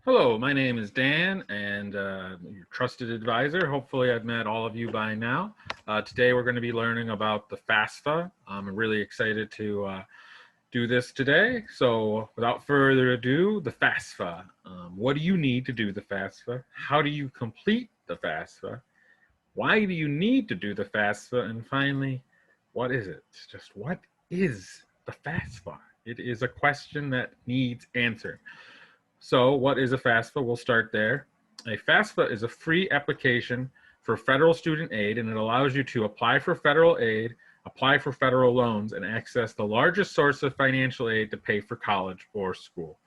Hello, my name is Dan, and your trusted advisor. Hopefully, I've met all of you by now. Today, we're going to be learning about the FASFA. I'm really excited to do this today. So, without further ado, the FASFA. What do you need to do the FASFA? How do you complete the FASFA? Why do you need to do the FASFA? And finally, what is it? Just what is the FASFA? It is a question that needs answering. So what is a FAFSA? We'll start there. A FAFSA is a free application for federal student aid, and it allows you to apply for federal aid, apply for federal loans, and access the largest source of financial aid to pay for college or school.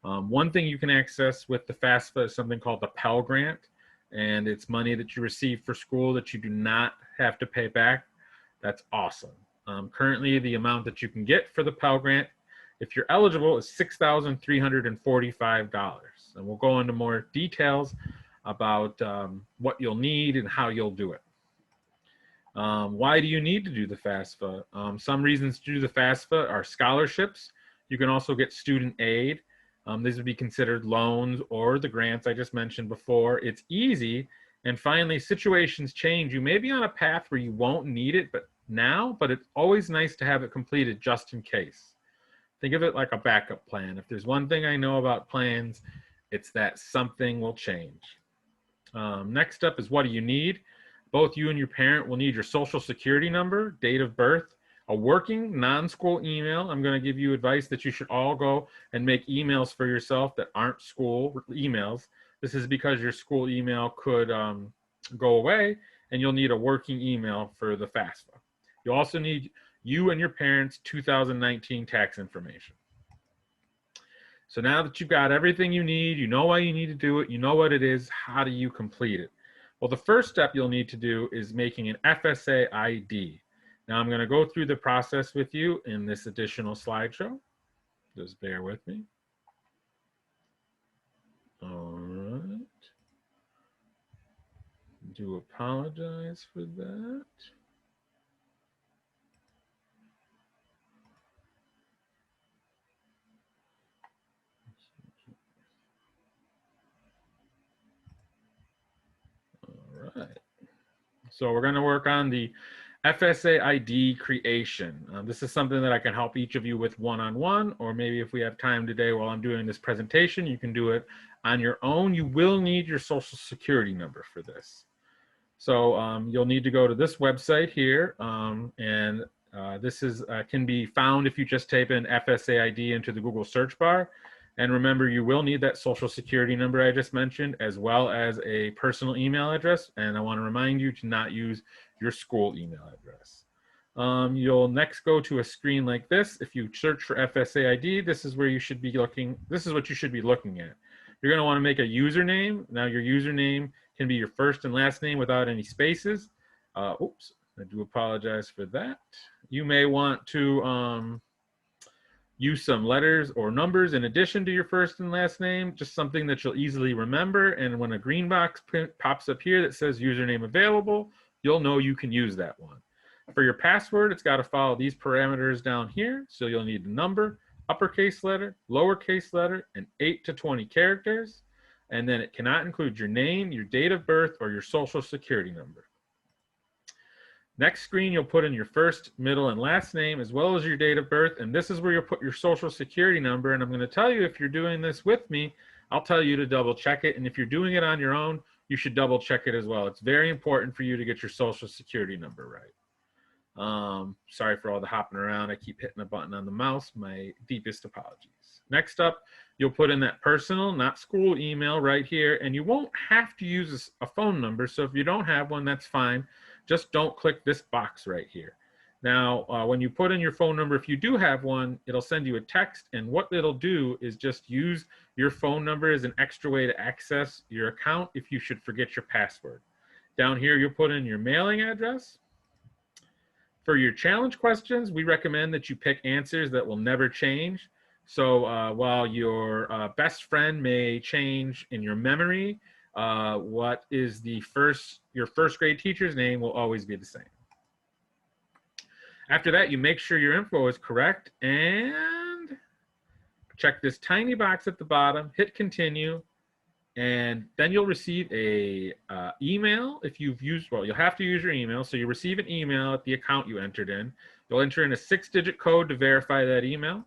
One thing you can access with the FAFSA is something called the Pell Grant, and it's money that you receive for school that you do not have to pay back. That's awesome. Currently, the amount that you can get for the Pell Grant, if you're eligible, is $6,345. And we'll go into more details about what you'll need and how you'll do it. Why do you need to do the FAFSA? Some reasons to do the FAFSA are scholarships. You can also get student aid. These would be considered loans or the grants I just mentioned before. It's easy. And finally, situations change. You may be on a path where you won't need it but it's always nice to have it completed just in case. Think of it like a backup plan. If there's one thing I know about plans, it's that something will change. Next up is what do you need? Both you and your parent will need your social security number, date of birth, a working non-school email. I'm going to give you advice that you should all go and make emails for yourself that aren't school emails. This is because your school email could go away, and you'll need a working email for the FAFSA. You'll also need you and your parents' 2019 tax information. So now that you've got everything you need, you know why you need to do it, you know what it is, how do you complete it? Well, the first step you'll need to do is making an FSA ID. Now I'm going to go through the process with you in this additional slideshow. Just bear with me. All right. Do apologize for that. All right. So we're going to work on the FSA ID creation. This is something that I can help each of you with one-on-one, or maybe if we have time today while I'm doing this presentation, you can do it on your own. You will need your social security number for this. So you'll need to go to this website here, and this is can be found if you just type in FSA ID into the Google search bar. And remember, you will need that social security number I just mentioned, as well as a personal email address. And I want to remind you to not use your school email address. You'll next go to a screen like this. If you search for FSA ID, this is where you should be looking. This is what you should be looking at. You're going to want to make a username. Now, your username can be your first and last name without any spaces. Oops, I do apologize for that. You may want to use some letters or numbers in addition to your first and last name, just something that you'll easily remember. And when a green box pops up here that says username available, you'll know you can use that one. For your password, it's got to follow these parameters down here. So you'll need the number, uppercase letter, lowercase letter, and 8 to 20 characters. And then it cannot include your name, your date of birth, or your social security number. Next screen, you'll put in your first, middle, and last name, as well as your date of birth. And this is where you'll put your social security number. And I'm going to tell you, if you're doing this with me, I'll tell you to double check it. And if you're doing it on your own, you should double check it as well. It's very important for you to get your social security number right. Sorry for all the hopping around. I keep hitting a button on the mouse. My deepest apologies. Next up, you'll put in that personal, not school email right here. And you won't have to use a phone number. So if you don't have one, that's fine. Just don't click this box right here. Now, when you put in your phone number, if you do have one, it'll send you a text. And what it'll do is just use your phone number as an extra way to access your account if you should forget your password. Down here, you'll put in your mailing address. For your challenge questions, we recommend that you pick answers that will never change. So while your best friend may change in your memory, what is your first grade teacher's name will always be the same. After that, you make sure your info is correct and check this tiny box at the bottom, hit continue, And then you'll receive a email if you've used, well, you'll have to use your email. So you receive an email at the account you entered in. You'll enter in a 6-digit code to verify that email.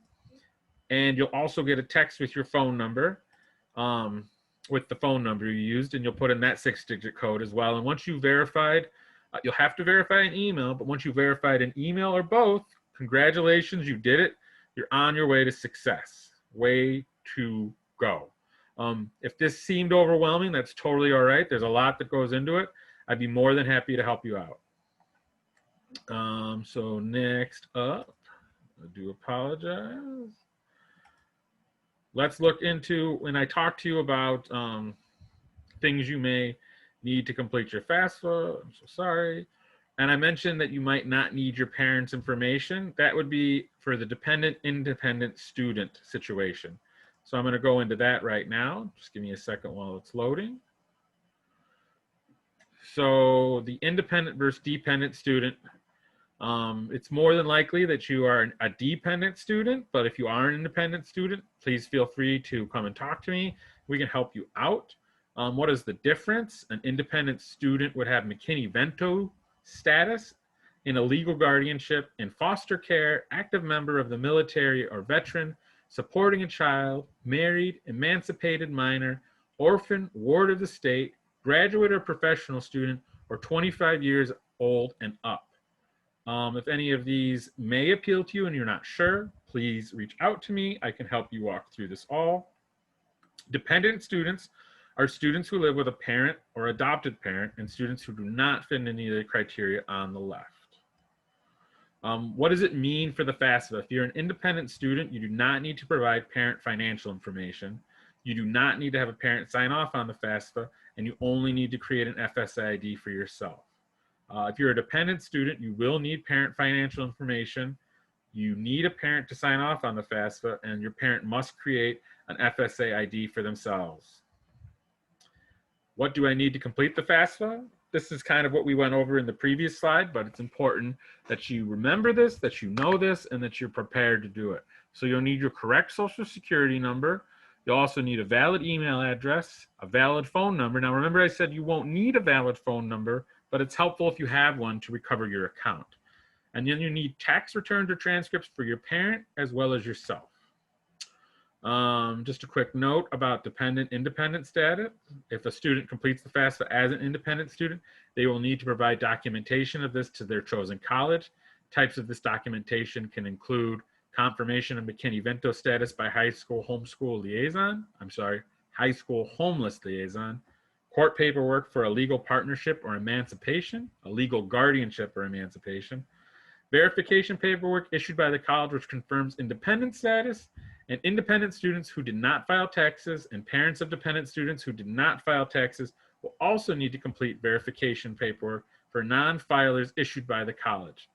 And you'll also get a text with your phone number, with the phone number you used, and you'll put in that 6-digit code as well. And once you've verified, you'll have to verify an email, but once you've verified an email or both, congratulations, you did it. You're on your way to success. Way to go. If this seemed overwhelming, that's totally all right. There's a lot that goes into it. I'd be more than happy to help you out. So next up, I do apologize. Let's look into, when I talk to you about things you may need to complete your FASFA, I'm so sorry. And I mentioned that you might not need your parents' information. That would be for the dependent-independent student situation. So I'm going to go into that right now. Just give me a second while it's loading. So the independent versus dependent student, it's more than likely that you are a dependent student, but if you are an independent student, please feel free to come and talk to me. We can help you out. What is the difference? An independent student would have McKinney-Vento status in a legal guardianship, in foster care, active member of the military or veteran, supporting a child, married, emancipated minor, orphan, ward of the state, graduate or professional student, or 25 years old and up. If any of these may appeal to you and you're not sure, please reach out to me. I can help you walk through this all. Dependent students are students who live with a parent or adopted parent, and students who do not fit in any of the criteria on the left. What does it mean for the FAFSA? If you're an independent student, you do not need to provide parent financial information. You do not need to have a parent sign off on the FAFSA, and you only need to create an FSA ID for yourself. If you're a dependent student, you will need parent financial information. You need a parent to sign off on the FAFSA, and your parent must create an FSA ID for themselves. What do I need to complete the FAFSA? This is kind of what we went over in the previous slide, but it's important that you remember this, that you know this, and that you're prepared to do it. So you'll need your correct social security number. You'll also need a valid email address, a valid phone number. Now remember I said you won't need a valid phone number, but it's helpful if you have one to recover your account. And then you need tax returns or transcripts for your parent as well as yourself. Just a quick note about dependent-independent status. If a student completes the FAFSA as an independent student, they will need to provide documentation of this to their chosen college. Types of this documentation can include confirmation of McKinney-Vento status by high school homeschool liaison, high school homeless liaison, court paperwork for a legal partnership or emancipation, a legal guardianship or emancipation, verification paperwork issued by the college which confirms independent status, and independent students who did not file taxes and parents of dependent students who did not file taxes will also need to complete verification paperwork for non-filers issued by the college.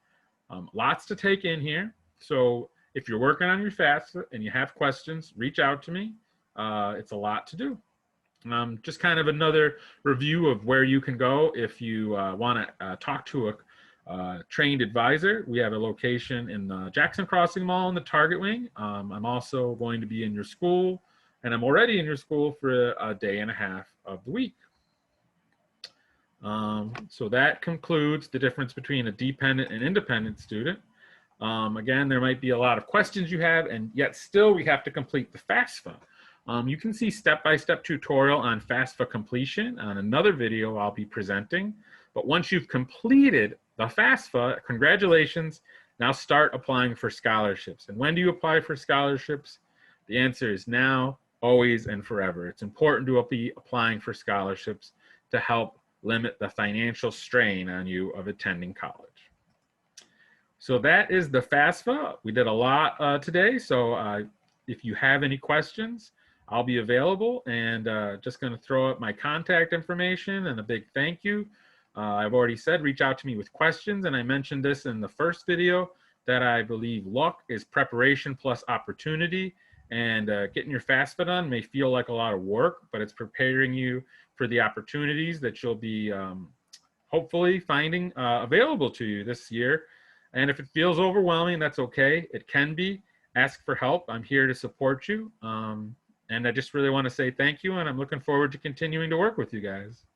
Lots to take in here. So if you're working on your FAFSA and you have questions, reach out to me. It's a lot to do. Just kind of another review of where you can go if you want to talk to a trained advisor. We have a location in the Jackson Crossing Mall in the Target Wing. I'm also going to be in your school, and I'm already in your school for a day and a half of the week. So that concludes the difference between a dependent and independent student. Again, there might be a lot of questions you have, and yet still we have to complete the FAFSA. You can see step-by-step tutorial on FAFSA completion on another video I'll be presenting. But once you've completed the FAFSA, congratulations, now start applying for scholarships. And when do you apply for scholarships? The answer is now, always, and forever. It's important to be applying for scholarships to help limit the financial strain on you of attending college. So that is the FAFSA. We did a lot today, so if you have any questions, I'll be available, and just going to throw up my contact information and a big thank you. I've already said reach out to me with questions, and I mentioned this in the first video that I believe luck is preparation plus opportunity, and getting your FAFSA done may feel like a lot of work, but it's preparing you for the opportunities that you'll be hopefully finding available to you this year. And if it feels overwhelming, that's okay. It can be. Ask for help. I'm here to support you. And I just really want to say thank you, and I'm looking forward to continuing to work with you guys.